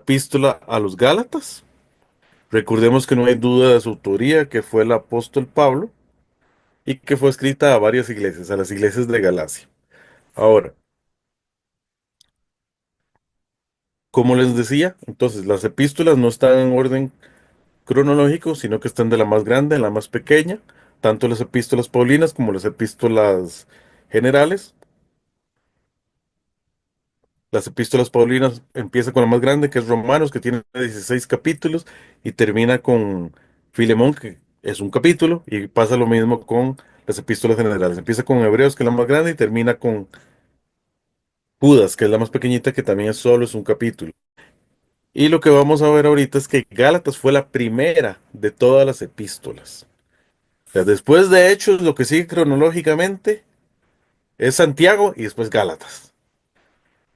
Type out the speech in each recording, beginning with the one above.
epístola a los Gálatas. Recordemos que no hay duda de su autoría, que fue el apóstol Pablo y que fue escrita a varias iglesias, a las iglesias de Galacia. Ahora, como les decía, entonces las epístolas no están en orden cronológico, sino que están de la más grande a la más pequeña, tanto las epístolas paulinas como las epístolas generales. Las epístolas paulinas empieza con la más grande, que es Romanos, que tiene 16 capítulos, y termina con Filemón, que es un capítulo, y pasa lo mismo con las epístolas generales. Empieza con Hebreos, que es la más grande, y termina con Judas, que es la más pequeñita, que también solo es un capítulo. Y lo que vamos a ver ahorita es que Gálatas fue la primera de todas las epístolas. O sea, después de Hechos, lo que sigue cronológicamente es Santiago y después Gálatas.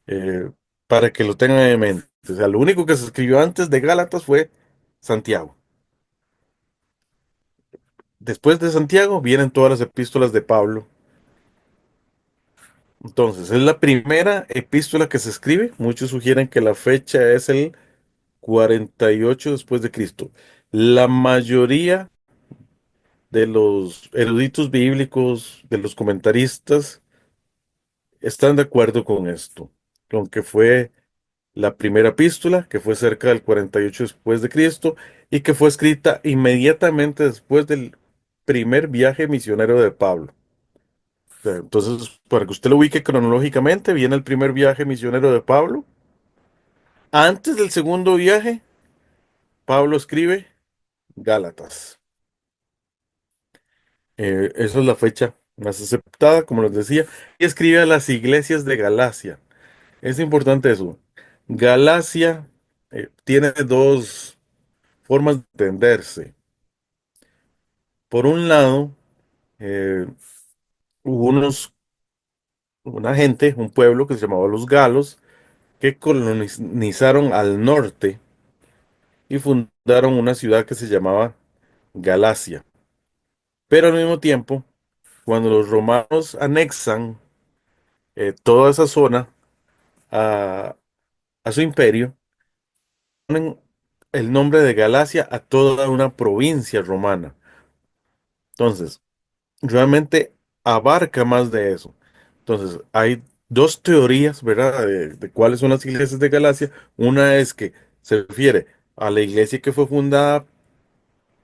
eh, para que lo tengan en mente. O sea, lo único que se escribió antes de Gálatas fue Santiago. Después de Santiago vienen todas las epístolas de Pablo. Entonces, es la primera epístola que se escribe. Muchos sugieren que la fecha es el 48 después de Cristo. La mayoría de los eruditos bíblicos, de los comentaristas, están de acuerdo con esto, con que fue la primera epístola, que fue cerca del 48 después de Cristo y que fue escrita inmediatamente después del primer viaje misionero de Pablo. O sea, entonces, para que usted lo ubique cronológicamente, viene el primer viaje misionero de Pablo. Antes del segundo viaje, Pablo escribe Gálatas. Esa es la fecha más aceptada, como les decía, y escribe a las iglesias de Galacia. Es importante eso. Galacia tiene dos formas de entenderse. Por un lado, eh, hubo una gente, un pueblo que se llamaba los galos, que colonizaron al norte y fundaron una ciudad que se llamaba Galacia. Pero al mismo tiempo, cuando los romanos anexan toda esa zona a, a su imperio, ponen el nombre de Galacia a toda una provincia romana. Entonces, realmente abarca más de eso. Entonces, hay dos teorías, ¿verdad? De cuáles son las iglesias de Galacia. Una es que se refiere a la iglesia que fue fundada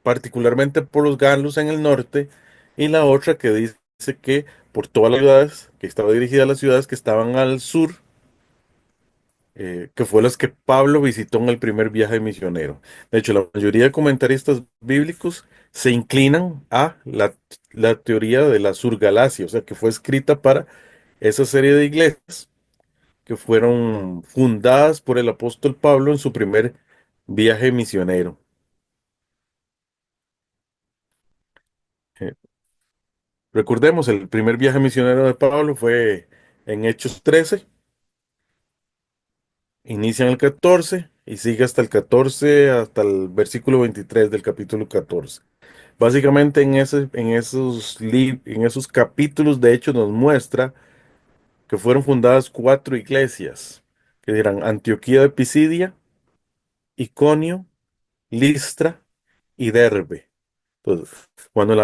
particularmente por los galos en el norte, y la otra que dice que por todas las ciudades, que estaba dirigida a las ciudades que estaban al sur, que fue las que Pablo visitó en el primer viaje misionero. De hecho, la mayoría de comentaristas bíblicos se inclinan a la teoría de la Surgalacia, o sea, que fue escrita para esa serie de iglesias que fueron fundadas por el apóstol Pablo en su primer viaje misionero. Eh, Recordemos, el primer viaje misionero de Pablo fue en Hechos 13, inicia en el 14 y sigue hasta el 14, hasta el versículo 23 del capítulo 14. Básicamente en esos capítulos de Hechos nos muestra que fueron fundadas cuatro iglesias, que eran Antioquía de Pisidia, Iconio, Listra y Derbe. Entonces, cuando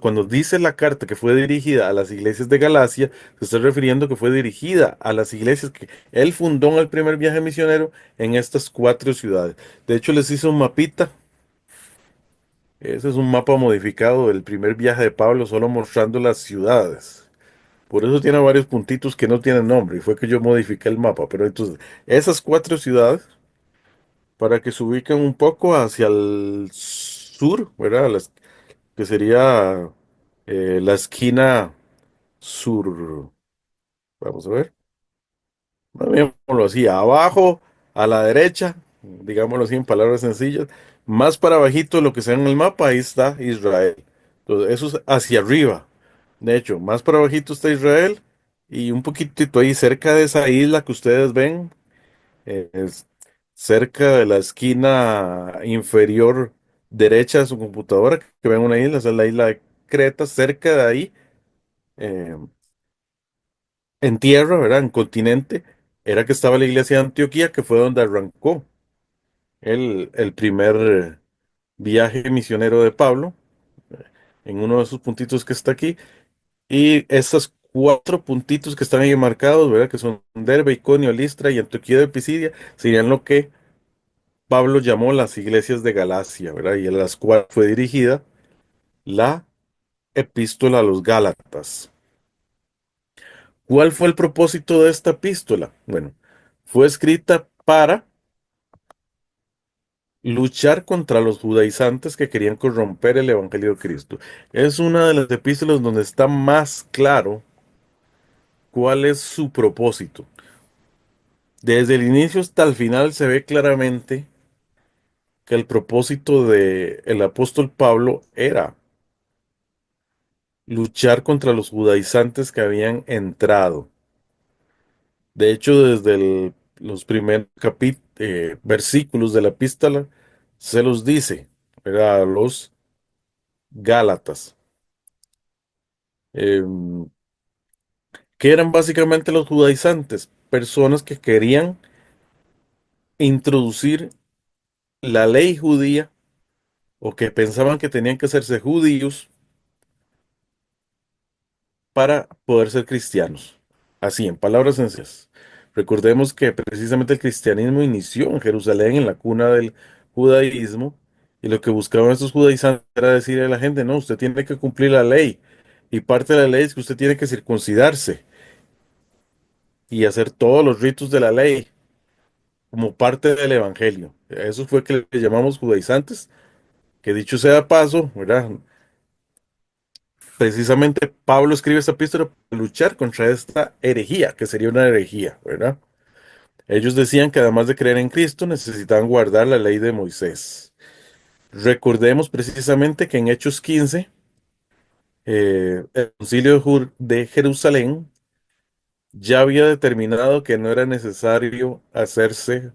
cuando dice la carta que fue dirigida a las iglesias de Galacia, se está refiriendo que fue dirigida a las iglesias que él fundó en el primer viaje misionero en estas cuatro ciudades. De hecho, les hizo un mapita. Ese es un mapa modificado del primer viaje de Pablo, solo mostrando las ciudades. Por eso tiene varios puntitos que no tienen nombre, y fue que yo modifiqué el mapa. Pero entonces, esas cuatro ciudades, para que se ubiquen un poco hacia el sur, ¿verdad? Que sería la esquina sur. Vamos a ver. Digámoslo así, abajo, a la derecha, digámoslo así en palabras sencillas, más para abajito lo que sea en el mapa, ahí está Israel. Entonces, eso es hacia arriba. De hecho, más para abajito está Israel y un poquitito ahí cerca de esa isla que ustedes ven, es cerca de la esquina inferior derecha de su computadora, que ven una isla, esa es la isla de Creta, cerca de ahí, eh, en tierra, ¿verdad? En continente, era que estaba la iglesia de Antioquía, que fue donde arrancó el primer viaje misionero de Pablo, en uno de esos puntitos que está aquí. Y estos cuatro puntitos que están ahí marcados, ¿verdad? Que son Derbe, Iconio, Listra y Antioquía de Pisidia, serían lo que Pablo llamó las iglesias de Galacia, ¿verdad? Y a las cuales fue dirigida la epístola a los Gálatas. ¿Cuál fue el propósito de esta epístola? Bueno, fue escrita para luchar contra los judaizantes que querían corromper el Evangelio de Cristo. Es una de las epístolas donde está más claro cuál es su propósito. Desde el inicio hasta el final se ve claramente que el propósito de el apóstol Pablo era luchar contra los judaizantes que habían entrado. De hecho, desde los primeros versículos de la epístola se los dice, ¿verdad? A los Gálatas, que eran básicamente los judaizantes, personas que querían introducir la ley judía o que pensaban que tenían que hacerse judíos para poder ser cristianos. Así, en palabras sencillas. Recordemos que precisamente el cristianismo inició en Jerusalén, en la cuna del judaísmo, y lo que buscaban estos judaizantes era decirle a la gente, no, usted tiene que cumplir la ley, y parte de la ley es que usted tiene que circuncidarse y hacer todos los ritos de la ley como parte del evangelio. Eso fue que le llamamos judaizantes, que dicho sea de paso, ¿verdad? Precisamente Pablo escribe esta epístola para luchar contra esta herejía, que sería una herejía, ¿verdad? Ellos decían que además de creer en Cristo, necesitaban guardar la ley de Moisés. Recordemos precisamente que en Hechos 15, el concilio de Jerusalén ya había determinado que no era necesario hacerse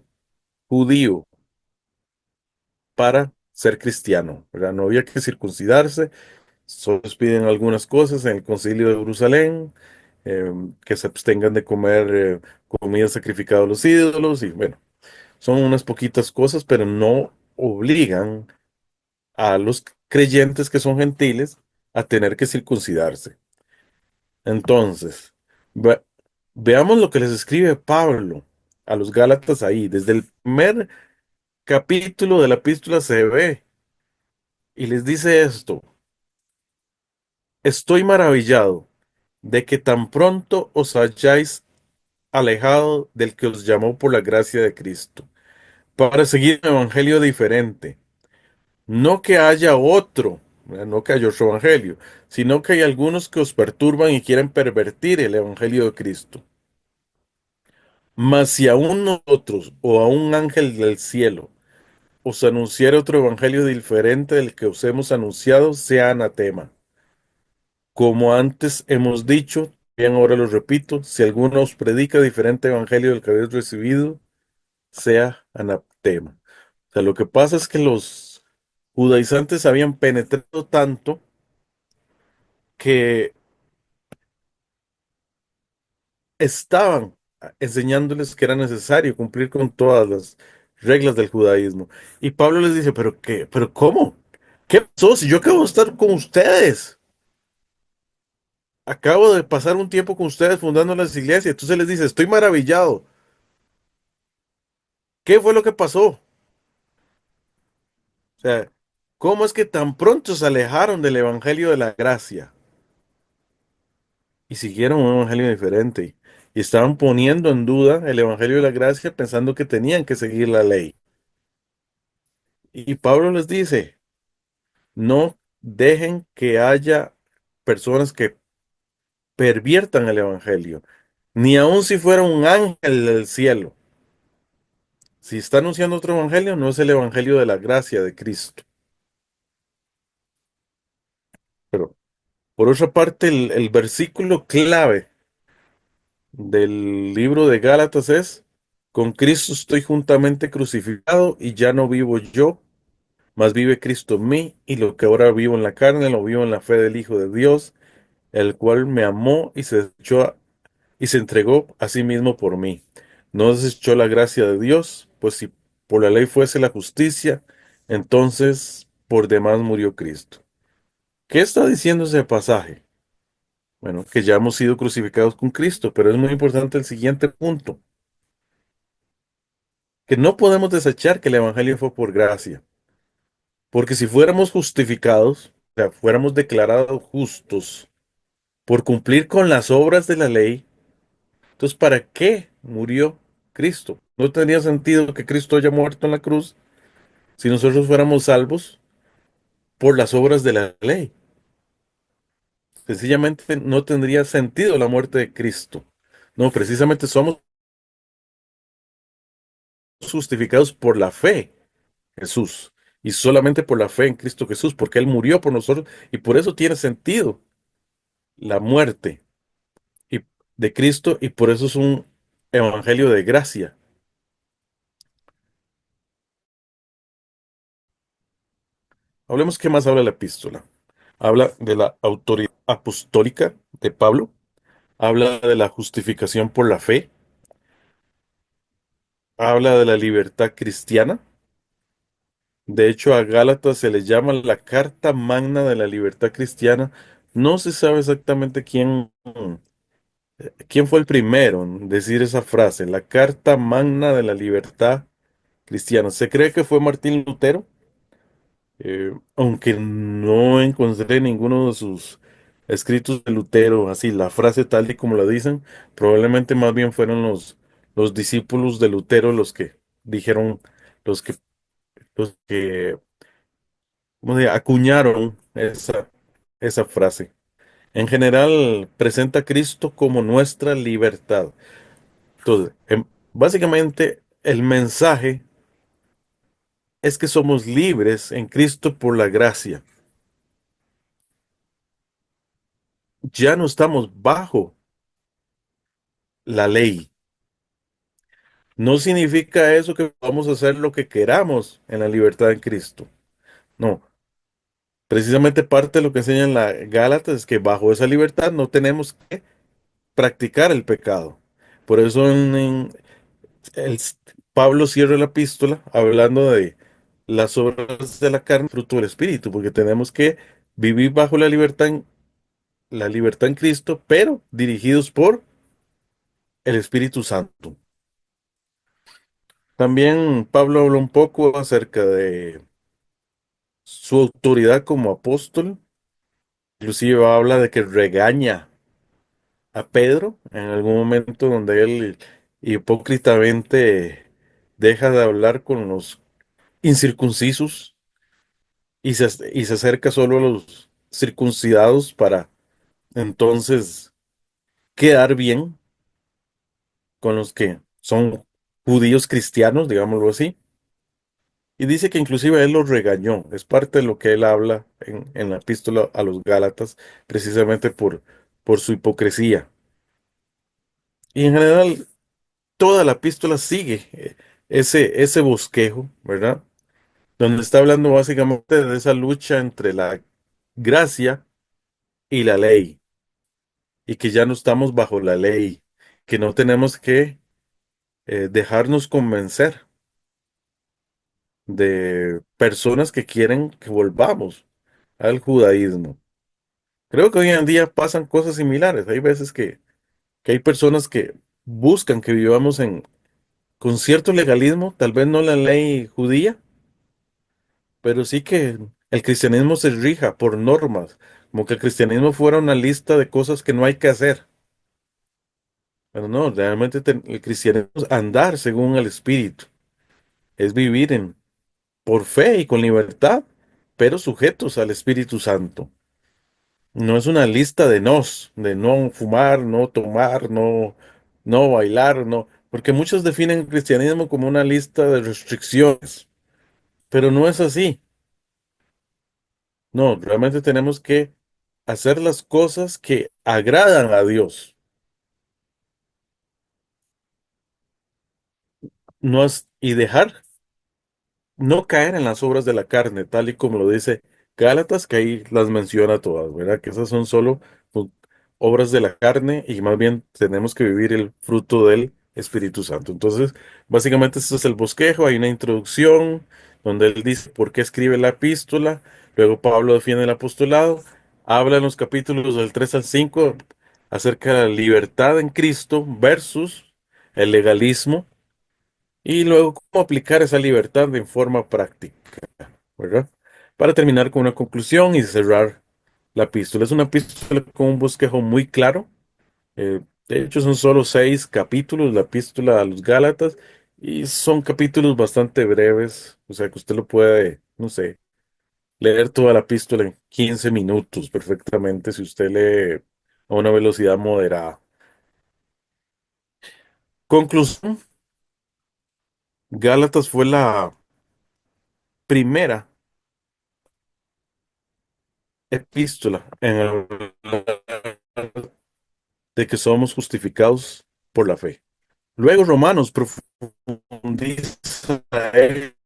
judío para ser cristiano, ¿verdad? No había que circuncidarse. Solo les piden algunas cosas en el Concilio de Jerusalén, que se abstengan de comer comida sacrificada a los ídolos, y bueno, son unas poquitas cosas, pero no obligan a los creyentes que son gentiles a tener que circuncidarse. Entonces, ve- veamos lo que les escribe Pablo a los Gálatas ahí. Desde el primer capítulo de la epístola se ve y les dice esto: estoy maravillado de que tan pronto os hayáis alejado del que os llamó por la gracia de Cristo, para seguir un evangelio diferente. No que haya otro, no que haya otro evangelio, sino que hay algunos que os perturban y quieren pervertir el evangelio de Cristo. Mas si aún nosotros o a un ángel del cielo os anunciare otro evangelio diferente del que os hemos anunciado, sea anatema. Como antes hemos dicho, bien ahora lo repito, si alguno os predica diferente evangelio del que habéis recibido, sea anatema. O sea, lo que pasa es que los judaizantes habían penetrado tanto que estaban enseñándoles que era necesario cumplir con todas las reglas del judaísmo. Y Pablo les dice, ¿pero qué? ¿Pero cómo? ¿Qué pasó? Si yo acabo de estar con ustedes. Acabo de pasar un tiempo con ustedes fundando las iglesias. Entonces les dice, estoy maravillado. ¿Qué fue lo que pasó? O sea, ¿cómo es que tan pronto se alejaron del evangelio de la gracia y siguieron un evangelio diferente? Y estaban poniendo en duda el evangelio de la gracia pensando que tenían que seguir la ley. Y Pablo les dice, no dejen que haya personas que perviertan el evangelio, ni aun si fuera un ángel del cielo. Si está anunciando otro evangelio, no es el evangelio de la gracia de Cristo. Pero por otra parte, el versículo clave del libro de Gálatas es, con Cristo estoy juntamente crucificado y ya no vivo yo, mas vive Cristo en mí, y lo que ahora vivo en la carne, lo vivo en la fe del Hijo de Dios, el cual me amó y se entregó a sí mismo por mí. no desechó la gracia de Dios, pues si por la ley fuese la justicia, entonces por demás murió Cristo. ¿Qué está diciendo ese pasaje? Bueno, que ya hemos sido crucificados con Cristo, pero es muy importante el siguiente punto, que no podemos desechar que el Evangelio fue por gracia, porque si fuéramos justificados, o sea, fuéramos declarados justos por cumplir con las obras de la ley, entonces ¿para qué murió Cristo? No tendría sentido que Cristo haya muerto en la cruz si nosotros fuéramos salvos por las obras de la ley. Sencillamente no tendría sentido la muerte de Cristo. No, precisamente somos justificados por la fe en Jesús y solamente por la fe en Cristo Jesús, porque Él murió por nosotros y por eso tiene sentido la muerte y- de Cristo y por eso es un evangelio de gracia. Hablemos qué más habla la epístola. Habla de la autoridad apostólica de Pablo, habla de la justificación por la fe, habla de la libertad cristiana. De hecho, a Gálatas se le llama la carta magna de la libertad cristiana. No se sabe exactamente quién fue el primero en decir esa frase, la carta magna de la libertad cristiana. Se cree que fue Martín Lutero, aunque no encontré ninguno de sus escritos de Lutero, así la frase tal y como la dicen, probablemente más bien fueron los discípulos de Lutero dijeron, los que, los que ¿cómo se llama? Acuñaron esa frase. En general, presenta a Cristo como nuestra libertad. Entonces, básicamente, el mensaje es que somos libres en Cristo por la gracia. Ya no estamos bajo la ley. No significa eso que vamos a hacer lo que queramos en la libertad en Cristo. No, precisamente parte de lo que enseñan la Gálatas es que bajo esa libertad no tenemos que practicar el pecado. Por eso el- Pablo cierra la epístola hablando de las obras de la carne, fruto del Espíritu, porque tenemos que vivir bajo la libertad en Cristo, pero dirigidos por el Espíritu Santo. También Pablo habla un poco acerca de su autoridad como apóstol, inclusive habla de que regaña a Pedro en algún momento donde él hipócritamente deja de hablar con los incircuncisos y se acerca solo a los circuncidados para entonces quedar bien con los que son judíos cristianos, digámoslo así. Y dice que inclusive él los regañó. Es parte de lo que él habla en la epístola a los Gálatas, precisamente por su hipocresía. Y en general, toda la epístola sigue ese bosquejo, ¿verdad? Donde está hablando básicamente de esa lucha entre la gracia y la ley, y que ya no estamos bajo la ley, que no tenemos que dejarnos convencer de personas que quieren que volvamos al judaísmo. Creo que hoy en día pasan cosas similares. Hay veces que hay personas que buscan que vivamos con cierto legalismo, tal vez no la ley judía, pero sí que el cristianismo se rija por normas, como que el cristianismo fuera una lista de cosas que no hay que hacer. Pero no, realmente el cristianismo es andar según el Espíritu, es vivir por fe y con libertad, pero sujetos al Espíritu Santo. No es una lista de nos, de no fumar, no tomar, no bailar, no, porque muchos definen el cristianismo como una lista de restricciones, pero no es así. No, realmente tenemos que hacer las cosas que agradan a Dios, no es, y dejar no caer en las obras de la carne, tal y como lo dice Gálatas, que ahí las menciona todas, ¿verdad? Que esas son solo pues, obras de la carne y más bien tenemos que vivir el fruto del Espíritu Santo. Entonces, básicamente este es el bosquejo, hay una introducción donde él dice por qué escribe la epístola, luego Pablo defiende el apostolado, habla en los capítulos del 3 al 5 acerca de la libertad en Cristo versus el legalismo y luego cómo aplicar esa libertad en forma práctica, ¿verdad? Para terminar con una conclusión y cerrar la epístola. Es una epístola con un bosquejo muy claro. De hecho, son solo 6 capítulos, la epístola a los Gálatas, y son capítulos bastante breves, o sea que usted lo puede, no sé, leer toda la epístola en 15 minutos perfectamente si usted lee a una velocidad moderada. Conclusión, Gálatas fue la primera epístola en hablar de que somos justificados por la fe. Luego Romanos profundiza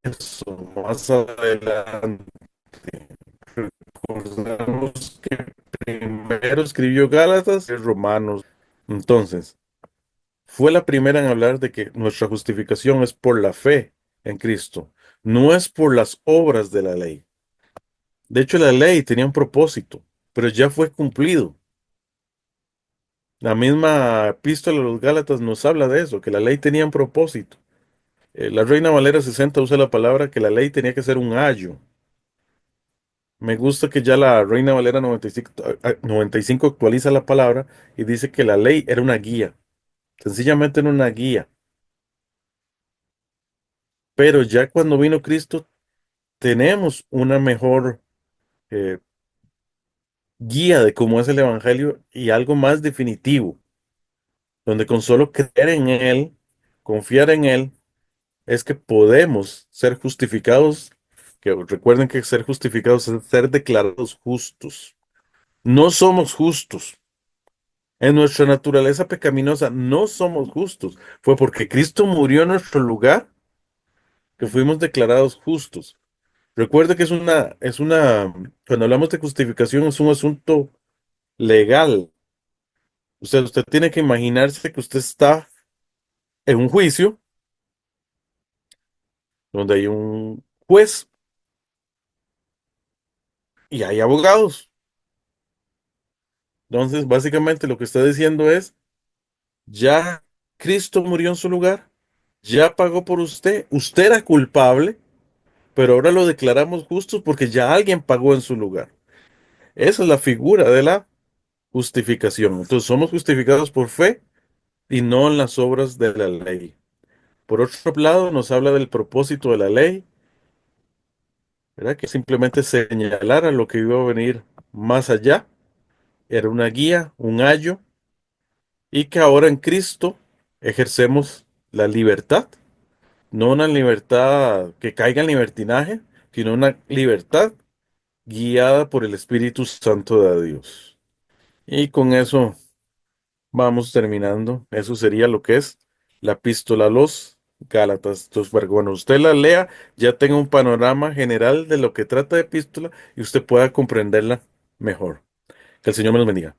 eso más adelante. Recordamos que primero escribió Gálatas y Romanos. Entonces, fue la primera en hablar de que nuestra justificación es por la fe en Cristo, no es por las obras de la ley. De hecho, la ley tenía un propósito, pero ya fue cumplido. La misma epístola de los Gálatas nos habla de eso, que la ley tenía un propósito. La Reina Valera 60 usa la palabra que la ley tenía que ser un ayo. Me gusta que ya la Reina Valera 95, 95 actualiza la palabra y dice que la ley era una guía, sencillamente era una guía. Pero ya cuando vino Cristo tenemos una mejor eh, guía de cómo es el Evangelio y algo más definitivo, donde con solo creer en Él, confiar en Él, es que podemos ser justificados, que recuerden que ser justificados es ser declarados justos. No somos justos. En nuestra naturaleza pecaminosa no somos justos. Fue porque Cristo murió en nuestro lugar que fuimos declarados justos. Recuerde que cuando hablamos de justificación es un asunto legal. Usted tiene que imaginarse que usted está en un juicio donde hay un juez y hay abogados. Entonces, básicamente lo que está diciendo es, ya Cristo murió en su lugar, ya pagó por usted, usted era culpable, pero ahora lo declaramos justo porque ya alguien pagó en su lugar. Esa es la figura de la justificación. Entonces somos justificados por fe y no en las obras de la ley. Por otro lado, nos habla del propósito de la ley, ¿verdad? Que simplemente señalara lo que iba a venir más allá. Era una guía, un ayo, y que ahora en Cristo ejercemos la libertad, no una libertad que caiga en libertinaje, sino una libertad guiada por el Espíritu Santo de Dios. Y con eso vamos terminando. Eso sería lo que es la epístola a los Gálatas. Entonces, para que cuando usted la lea, ya tenga un panorama general de lo que trata de epístola y usted pueda comprenderla mejor. Que el Señor me los bendiga.